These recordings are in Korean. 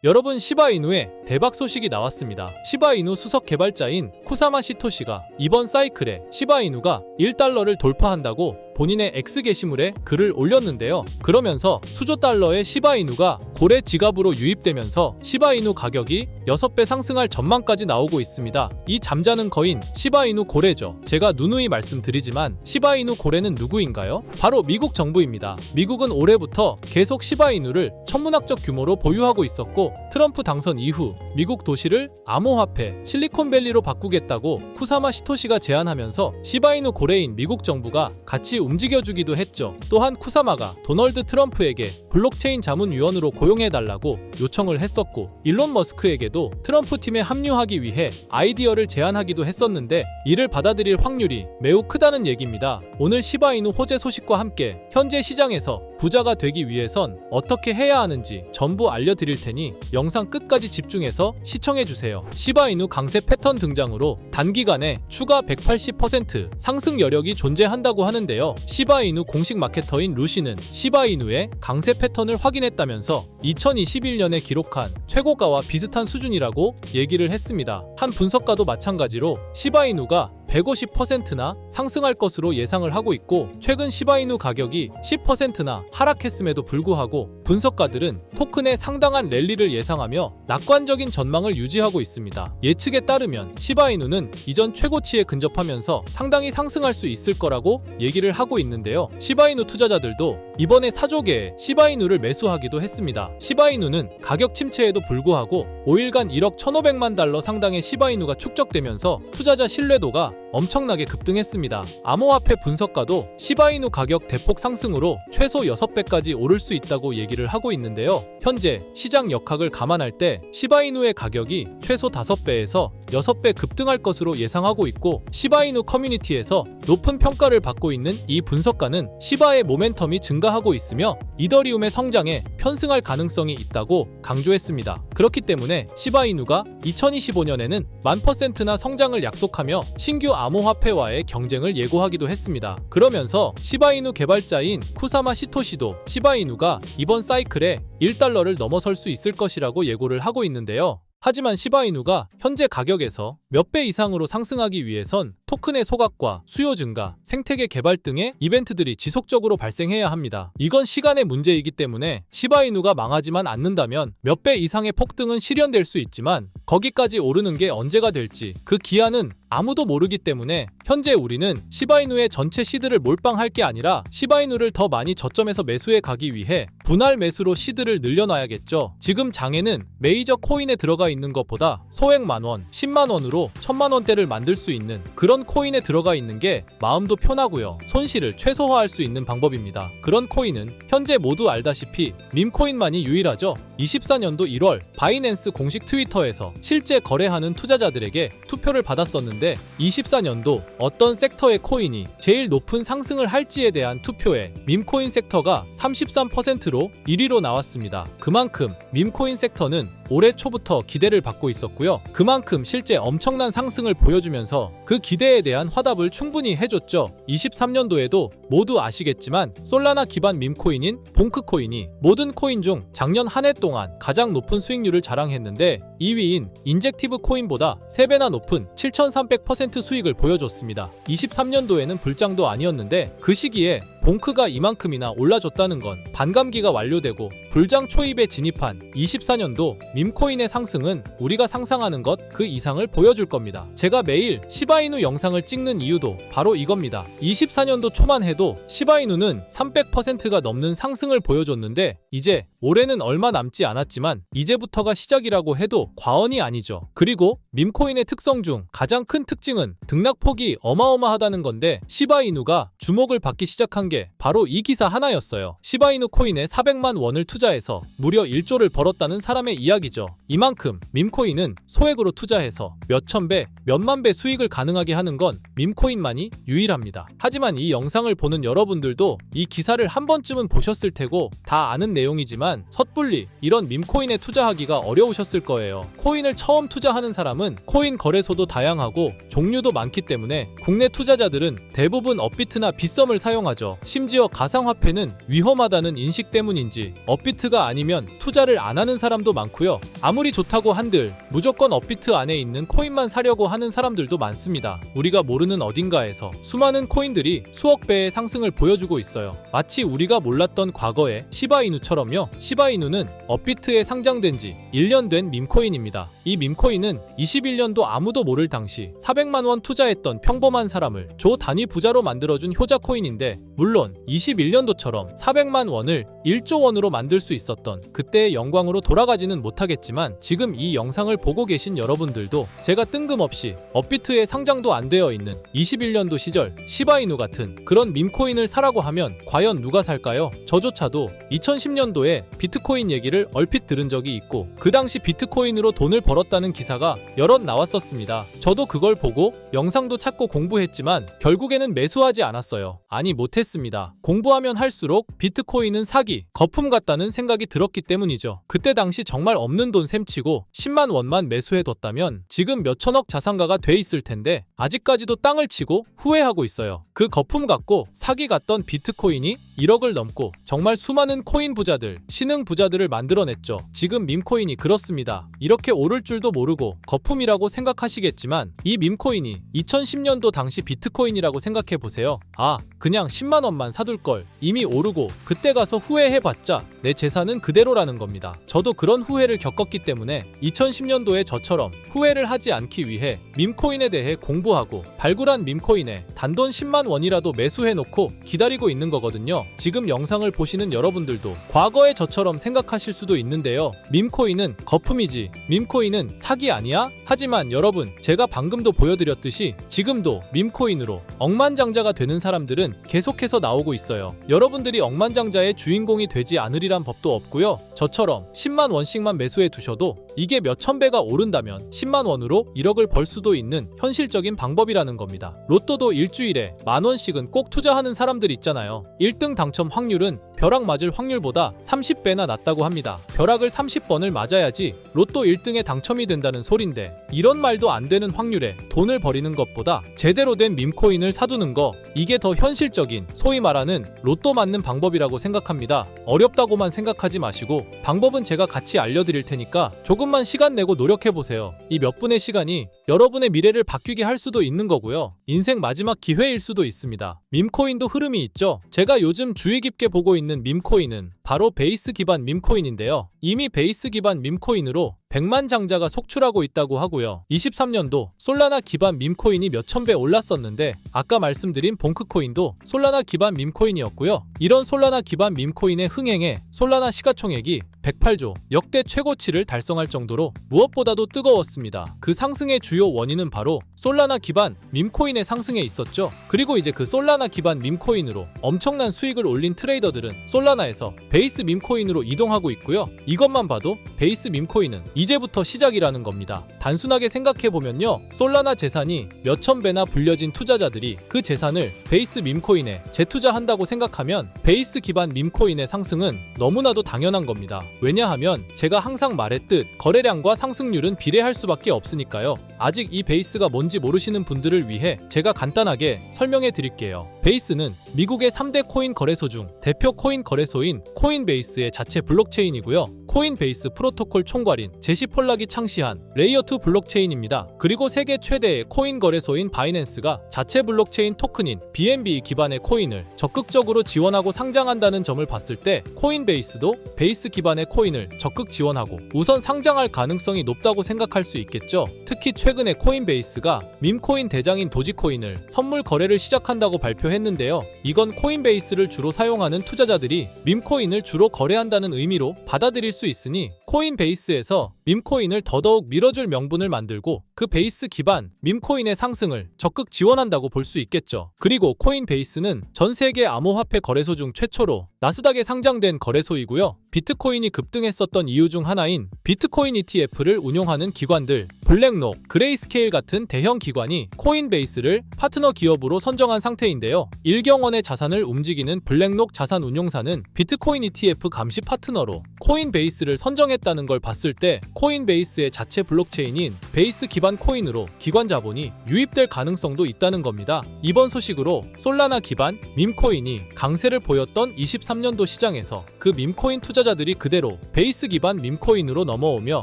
여러분, 시바이누의 대박 소식이 나왔습니다. 시바이누 수석 개발자인 쿠사마 시토시가 이번 사이클에 시바이누가 1달러를 돌파한다고 본인의 X 게시물에 글을 올렸는데요. 그러면서 수조 달러의 시바이누가 고래 지갑으로 유입되면서 시바이누 가격이 6배 상승할 전망까지 나오고 있습니다. 이 잠자는 거인 시바이누 고래죠. 제가 누누이 말씀드리지만 시바이누 고래는 누구인가요? 바로 미국 정부입니다. 미국은 올해부터 계속 시바이누를 천문학적 규모로 보유하고 있었고, 트럼프 당선 이후 미국 도시를 암호화폐 실리콘밸리로 바꾸겠다고 쿠사마 시토시가 제안하면서 시바이누 고래인 미국 정부가 같이 움직여주기도 했죠. 또한 쿠사마가 도널드 트럼프에게 블록체인 자문위원으로 고용해달라고 요청을 했었고, 일론 머스크에게도 트럼프 팀에 합류하기 위해 아이디어를 제안하기도 했었는데 이를 받아들일 확률이 매우 크다는 얘기입니다. 오늘 시바이누 호재 소식과 함께 현재 시장에서 부자가 되기 위해선 어떻게 해야 하는지 전부 알려드릴 테니 영상 끝까지 집중해서 시청해주세요. 시바이누 강세 패턴 등장으로 단기간에 추가 180% 상승 여력이 존재한다고 하는데요. 시바이누 공식 마케터인 루시는 시바이누의 강세 패턴을 확인했다면서 2021년에 기록한 최고가와 비슷한 수준이라고 얘기를 했습니다. 한 분석가도 마찬가지로 시바이누가 150%나 상승할 것으로 예상을 하고 있고, 최근 시바이누 가격이 10%나 하락했음에도 불구하고 분석가들은 토큰의 상당한 랠리를 예상하며 낙관적인 전망을 유지하고 있습니다. 예측에 따르면 시바이누는 이전 최고치에 근접하면서 상당히 상승할 수 있을 거라고 얘기를 하고 있는데요. 시바이누 투자자들도 이번에 4조 개의 시바이누를 매수하기도 했습니다. 시바이누는 가격 침체에도 불구하고 5일간 1억 1,500만 달러 상당의 시바이누가 축적되면서 투자자 신뢰도가 엄청나게 급등했습니다. 암호화폐 분석가도 시바이누 가격 대폭 상승으로 최소 6배까지 오를 수 있다고 얘기를 하고 있는데요. 현재 시장 역학을 감안할 때 시바이누의 가격이 최소 5배에서 6배 급등할 것으로 예상하고 있고, 시바이누 커뮤니티에서 높은 평가를 받고 있는 이 분석가는 시바의 모멘텀이 증가하고 있으며 이더리움의 성장에 편승할 가능성이 있다고 강조했습니다. 그렇기 때문에 시바이누가 2025년에는 1000%나 성장을 약속하며 신규 암호화폐와의 경쟁을 예고하기도 했습니다. 그러면서 시바이누 개발자인 쿠사마 시토시도 시바이누가 이번 사이클에 1달러를 넘어설 수 있을 것이라고 예고를 하고 있는데요. 하지만 시바이누가 현재 가격에서 몇 배 이상으로 상승하기 위해선 토큰의 소각과 수요 증가, 생태계 개발 등의 이벤트들이 지속적으로 발생해야 합니다. 이건 시간의 문제이기 때문에 시바이누가 망하지만 않는다면 몇 배 이상의 폭등은 실현될 수 있지만 거기까지 오르는 게 언제가 될지 그 기한은 아무도 모르기 때문에 현재 우리는 시바이누의 전체 시드를 몰빵할 게 아니라 시바이누를 더 많이 저점에서 매수해 가기 위해 분할 매수로 시드를 늘려놔야겠죠. 지금 장에는 메이저 코인에 들어가 있는 것보다 소액 만원, 10만원으로 1000만원대를 만들 수 있는 그런 코인에 들어가 있는 게 마음도 편하고요. 손실을 최소화할 수 있는 방법입니다. 그런 코인은 현재 모두 알다시피 밈코인만이 유일하죠. 24년도 1월 바이낸스 공식 트위터에서 실제 거래하는 투자자들에게 투표를 받았었는데 24년도 어떤 섹터의 코인이 제일 높은 상승을 할지에 대한 투표에 밈코인 섹터가 33%로 1위로 나왔습니다. 그만큼 밈코인 섹터는 올해 초부터 기대를 받고 있었고요. 그만큼 실제 엄청난 상승을 보여주면서 그 기대에 대한 화답을 충분히 해줬죠. 23년도에도 모두 아시겠지만 솔라나 기반 밈코인인 봉크코인이 모든 코인 중 작년 한 해 동안 가장 높은 수익률을 자랑했는데 2위인 인젝티브 코인보다 3배나 높은 7300% 수익을 보여줬습니다. 23년도에는 불장도 아니었는데 그 시기에 봉크가 이만큼이나 올라줬다는 건 반감기가 완료되고 불장 초입에 진입한 24년도 밈코인의 상승은 우리가 상상하는 것 그 이상을 보여줄 겁니다. 제가 매일 시바이누 영상을 찍는 이유도 바로 이겁니다. 24년도 초만 해도 시바이누는 300%가 넘는 상승을 보여줬는데 이제 올해는 얼마 남지 않았지만 이제부터가 시작이라고 해도 과언이 아니죠. 그리고 밈코인의 특성 중 가장 큰 특징은 등락폭이 어마어마하다는 건데 시바이누가 주목을 받기 시작한 게 바로 이 기사 하나였어요. 시바이누 코인에 400만 원을 투자해서 무려 1조를 벌었다는 사람의 이야기죠. 이만큼 밈코인은 소액으로 투자해서 몇천 배, 몇만 배 수익을 가능하게 하는 건 밈코인만이 유일합니다. 하지만 이 영상을 보는 여러분들도 이 기사를 한 번쯤은 보셨을 테고 다 아는 내용이지만 섣불리 이런 밈코인에 투자하기가 어려우셨을 거예요. 코인을 처음 투자하는 사람은 코인 거래소도 다양하고 종류도 많기 때문에 국내 투자자들은 대부분 업비트나 빗썸을 사용하죠. 심지어 가상화폐는 위험하다는 인식 때문인지 업비트가 아니면 투자를 안 하는 사람도 많고요. 아무리 좋다고 한들 무조건 업비트 안에 있는 코인만 사려고 하는 사람들도 많습니다. 우리가 모르는 어딘가에서 수많은 코인들이 수억 배의 상승을 보여주고 있어요. 마치 우리가 몰랐던 과거의 시바이누처럼요. 시바이누는 업비트에 상장된 지 1년 된 밈코인입니다. 이 밈코인은 21년도 아무도 모를 당시 400만 원 투자했던 평범한 사람을 조 단위 부자로 만들어준 효자 코인인데, 물론 21년도처럼 400만 원을 1조 원으로 만들 수 있었던 그때의 영광으로 돌아가지는 못하겠지만, 지금 이 영상을 보고 계신 여러분들도 제가 뜬금없이 업비트에 상장도 안 되어 있는 21년도 시절 시바이누 같은 그런 밈코인을 사라고 하면 과연 누가 살까요? 저조차도 2010년도에 비트코인 얘기를 얼핏 들은 적이 있고, 그 당시 비트코인으로 돈을 벌었다는 기사가 여럿 나왔었습니다. 저도 그걸 보고 영상도 찾고 공부했지만 결국에는 매수하지 않았어요. 아니, 못했습니다. 공부하면 할수록 비트코인은 사기, 거품 같다는 생각이 들었기 때문이죠. 그때 당시 정말 없는 돈 셈치고 10만 원만 매수해뒀다면 지금 몇천억 자산가가 돼 있을 텐데, 아직까지도 땅을 치고 후회하고 있어요. 그 거품 같고 사기 같던 비트코인이 1억을 넘고 정말 수많은 코인 부자들, 신흥 부자들을 만들어냈죠. 지금 밈코인이 그렇습니다. 이렇게 오를 줄도 모르고 거품이라고 생각하시겠지만, 이 밈코인이 2010년도 당시 비트코인이라고 생각해보세요. 아, 그냥 10만 원만 사둘 걸. 이미 오르고 그때 가서 후회해봤자 내 재산은 그대로라는 겁니다. 저도 그런 후회를 겪었기 때문에 2010년도에 저처럼 후회를 하지 않기 위해 밈코인에 대해 공부하고 발굴한 밈코인에 단돈 10만 원이라도 매수해놓고 기다리고 있는 거거든요. 지금 영상을 보시는 여러분들도 과거의 저처럼 생각하실 수도 있는데요. 밈코인은 거품이지 밈코인은 사기 아니야? 하지만 여러분, 제가 방금도 보여드렸듯이 지금도 밈코인으로 억만장자가 되는 사람들은 계속해서 나오고 있어요. 여러분들이 억만장자의 주인공이 되지 않으리란 법도 없고요. 저처럼 10만 원씩만 매수해 두셔도 이게 몇천 배가 오른다면 10만 원으로 1억을 벌 수도 있는 현실적인 방법이라는 겁니다. 로또도 일주일에 만 원씩은 꼭 투자하는 사람들 있잖아요. 1등 당첨 확률은 벼락 맞을 확률보다 30배나 낮다고 합니다. 벼락을 30번을 맞아야지 로또 1등에 당첨이 된다는 소린데, 이런 말도 안 되는 확률에 돈을 버리는 것보다 제대로 된 밈코인을 사두는 거, 이게 더 현실적인, 소위 말하는 로또 맞는 방법이라고 생각합니다. 어렵다고만 생각하지 마시고 방법은 제가 같이 알려드릴 테니까 조금만 시간 내고 노력해보세요. 이 몇 분의 시간이 여러분의 미래를 바뀌게 할 수도 있는 거고요. 인생 마지막 기회일 수도 있습니다. 밈코인도 흐름이 있죠. 제가 요즘 주의 깊게 보고 있는 밈코인은 바로 베이스 기반 밈코인인데요. 이미 베이스 기반 밈코인으로 100만 장자가 속출하고 있다고 하고요. 23년도 솔라나 기반 밈코인이 몇천 배 올랐었는데, 아까 말씀드린 봉크코인도 솔라나 기반 밈코인이었고요. 이런 솔라나 기반 밈코인의 흥행에 솔라나 시가총액이 108조, 역대 최고치를 달성할 정도로 무엇보다도 뜨거웠습니다. 그 상승의 주요 원인은 바로 솔라나 기반 밈코인의 상승에 있었죠. 그리고 이제 그 솔라나 기반 밈코인으로 엄청난 수익을 올린 트레이더들은 솔라나에서 베이스 밈코인으로 이동하고 있고요. 이것만 봐도 베이스 밈코인은 이제부터 시작이라는 겁니다. 단순하게 생각해보면요, 솔라나 재산이 몇천 배나 불려진 투자자들이 그 재산을 베이스 밈코인에 재투자한다고 생각하면 베이스 기반 밈코인의 상승은 너무나도 당연한 겁니다. 왜냐하면 제가 항상 말했듯 거래량과 상승률은 비례할 수밖에 없으니까요. 아직 이 베이스가 뭔지 모르시는 분들을 위해 제가 간단하게 설명해 드릴게요. 베이스는 미국의 3대 코인 거래소 중 대표 코인 거래소인 코인베이스의 자체 블록체인이고요. 코인베이스 프로토콜 총괄인 제시 폴락이 창시한 레이어2 블록체인입니다. 그리고 세계 최대의 코인 거래소인 바이낸스가 자체 블록체인 토큰인 BNB 기반의 코인을 적극적으로 지원하고 상장한다는 점을 봤을 때, 코인베이스도 베이스 기반의 코인을 적극 지원하고 우선 상장할 가능성이 높다고 생각할 수 있겠죠. 특히 최근에 코인베이스가 밈코인 대장인 도지코인을 선물 거래를 시작한다고 발표했는데요. 이건 코인베이스를 주로 사용하는 투자자들이 밈코인을 주로 거래한다는 의미로 받아들일 수 있으니, 코인베이스에서 밈코인을 더더욱 밀어줄 명분을 만들고 그 베이스 기반 밈코인의 상승을 적극 지원한다고 볼 수 있겠죠. 그리고 코인베이스는 전 세계 암호화폐 거래소 중 최초로 나스닥에 상장된 거래소이고요. 비트코인이 급등했었던 이유 중 하나인 비트코인 ETF를 운용하는 기관들, 블랙록, 그레이스케일 같은 대형 기관이 코인베이스를 파트너 기업으로 선정한 상태인데요. 1경 원의 자산을 움직이는 블랙록 자산 운용사는 비트코인 ETF 감시 파트너로 코인베이스를 선정했다고 있다는 걸 봤을 때 코인베이스의 자체 블록체인인 베이스 기반 코인으로 기관 자본이 유입될 가능성도 있다는 겁니다. 이번 소식으로 솔라나 기반 밈코인이 강세를 보였던 23년도 시장에서 그 밈코인 투자자들이 그대로 베이스 기반 밈코인으로 넘어오며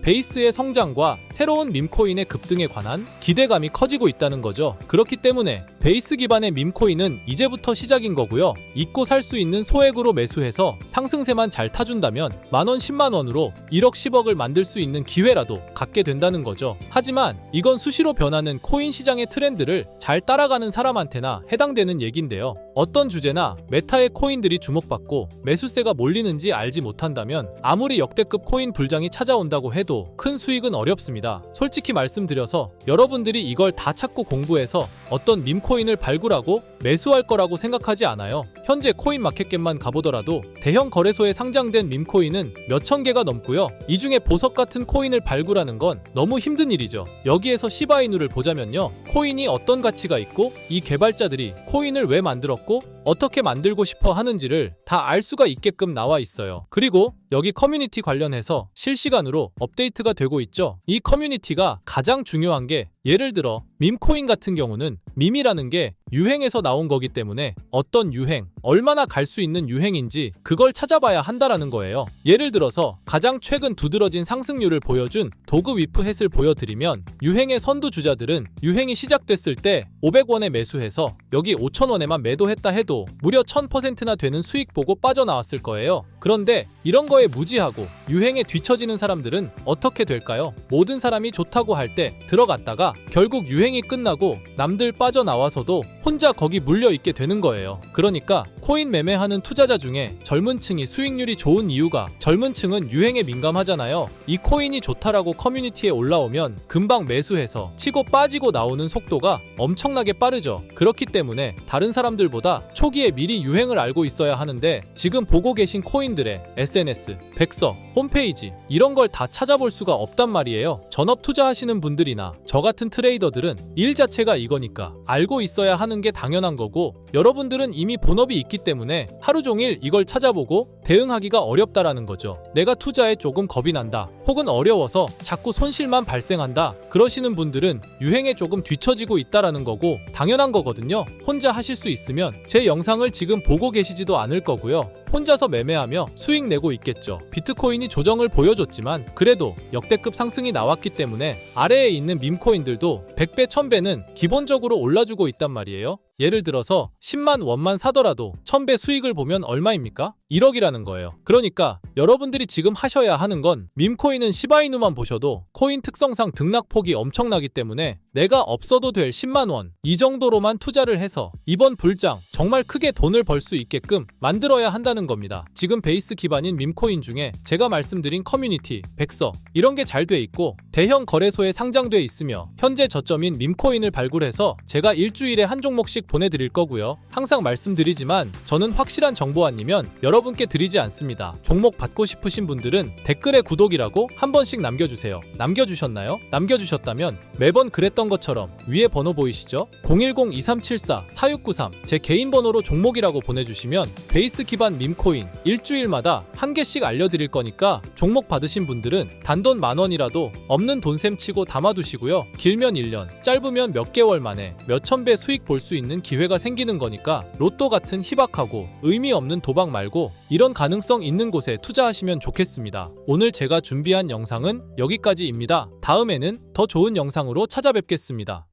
베이스의 성장과 새로운 밈코인의 급등에 관한 기대감이 커지고 있다는 거죠. 그렇기 때문에 베이스 기반의 밈코인은 이제부터 시작인 거고요. 잊고 살 수 있는 소액으로 매수해서 상승세만 잘 타준다면 만원 10만원으로 1억 10억을 만들 수 있는 기회라도 갖게 된다는 거죠. 하지만 이건 수시로 변하는 코인 시장의 트렌드를 잘 따라가는 사람한테나 해당되는 얘긴데요. 어떤 주제나 메타의 코인들이 주목받고 매수세가 몰리는지 알지 못한다면 아무리 역대급 코인 불장이 찾아온다고 해도 큰 수익은 어렵습니다. 솔직히 말씀드려서 여러분들이 이걸 다 찾고 공부해서 어떤 밈코인을 발굴하고 매수할 거라고 생각하지 않아요. 현재 코인마켓겟만 가보더라도 대형 거래소에 상장된 밈코인은 몇천 개가 넘고요. 이 중에 보석 같은 코인을 발굴하는 건 너무 힘든 일이죠. 여기에서 시바이누를 보자면요. 코인이 어떤 가치가 있고 이 개발자들이 코인을 왜 만들었고 어떻게 만들고 싶어 하는지를 다 알 수가 있게끔 나와 있어요. 그리고 여기 커뮤니티 관련해서 실시간으로 업데이트가 되고 있죠. 이 커뮤니티가 가장 중요한 게 예를 들어 밈코인 같은 경우는 밈이라는 게 유행에서 나온 거기 때문에 어떤 유행, 얼마나 갈 수 있는 유행인지 그걸 찾아봐야 한다라는 거예요. 예를 들어서 가장 최근 두드러진 상승률을 보여준 도그 위프햇을 보여드리면 유행의 선두주자들은 유행이 시작됐을 때 500원에 매수해서 여기 5,000원에만 매도했다 해도 무려 1000%나 되는 수익 보고 빠져나왔을 거예요. 그런데 이런 거에 무지하고 유행에 뒤처지는 사람들은 어떻게 될까요? 모든 사람이 좋다고 할 때 들어갔다가 결국 유행이 끝나고 남들 빠져나와서도 혼자 거기 물려있게 되는 거예요. 그러니까 코인 매매하는 투자자 중에 젊은 층이 수익률이 좋은 이유가 젊은 층은 유행에 민감하잖아요. 이 코인이 좋다라고 커뮤니티에 올라오면 금방 매수해서 치고 빠지고 나오는 속도가 엄청나게 빠르죠. 그렇기 때문에 다른 사람들보다 초기에 미리 유행을 알고 있어야 하는데 지금 보고 계신 코인들의 SNS, 백서, 홈페이지 이런 걸 다 찾아볼 수가 없단 말이에요. 전업 투자하시는 분들이나 저 같은 트레이더들은 일 자체가 이거니까 알고 있어야 하는 게 당연한 거고 여러분들은 이미 본업이 있기 때문에 하루 종일 이걸 찾아보고 대응하기가 어렵다라는 거죠. 내가 투자에 조금 겁이 난다 혹은 어려워서 자꾸 손실만 발생한다 그러시는 분들은 유행에 조금 뒤처지고 있다라는 거고 당연한 거거든요. 혼자 하실 수 있으면 제 영상을 지금 보고 계시지도 않을 거고요. 혼자서 매매하며 수익 내고 있겠죠. 비트코인이 조정을 보여줬지만 그래도 역대급 상승이 나왔기 때문에 아래에 있는 밈코인들도 100배, 1000배는 기본적으로 올라주고 있단 말이에요. 예를 들어서 10만 원만 사더라도 1000배 수익을 보면 얼마입니까? 1억이라는 거예요. 그러니까 여러분들이 지금 하셔야 하는 건 밈코인은 시바이누만 보셔도 코인 특성상 등락폭이 엄청나기 때문에 내가 없어도 될 10만 원 이 정도로만 투자를 해서 이번 불장 정말 크게 돈을 벌 수 있게끔 만들어야 한다는 겁니다. 지금 베이스 기반인 밈코인 중에 제가 말씀드린 커뮤니티, 백서 이런 게 잘 돼 있고 대형 거래소에 상장돼 있으며 현재 저점인 밈코인을 발굴해서 제가 일주일에 한 종목씩 보내드릴 거고요. 항상 말씀드리지만 저는 확실한 정보 아니면 여러분께 드리지 않습니다. 종목 받고 싶으신 분들은 댓글에 구독이라고 한 번씩 남겨주세요. 남겨주셨나요? 남겨주셨다면 매번 그랬던 것처럼 위에 번호 보이시죠? 010-2374-4693 제 개인 번호로 종목이라고 보내주시면 베이스 기반 밈코인 일주일마다 한 개씩 알려드릴 거니까 종목 받으신 분들은 단돈 만원이라도 없는 돈셈 치고 담아두시고요. 길면 1년, 짧으면 몇 개월 만에 몇천 배 수익 볼 수 있는 기회가 생기는 거니까 로또 같은 희박하고 의미 없는 도박 말고 이런 가능성 있는 곳에 투자하시면 좋겠습니다. 오늘 제가 준비한 영상은 여기까지입니다. 다음에는 더 좋은 영상으로 찾아뵙겠습니다.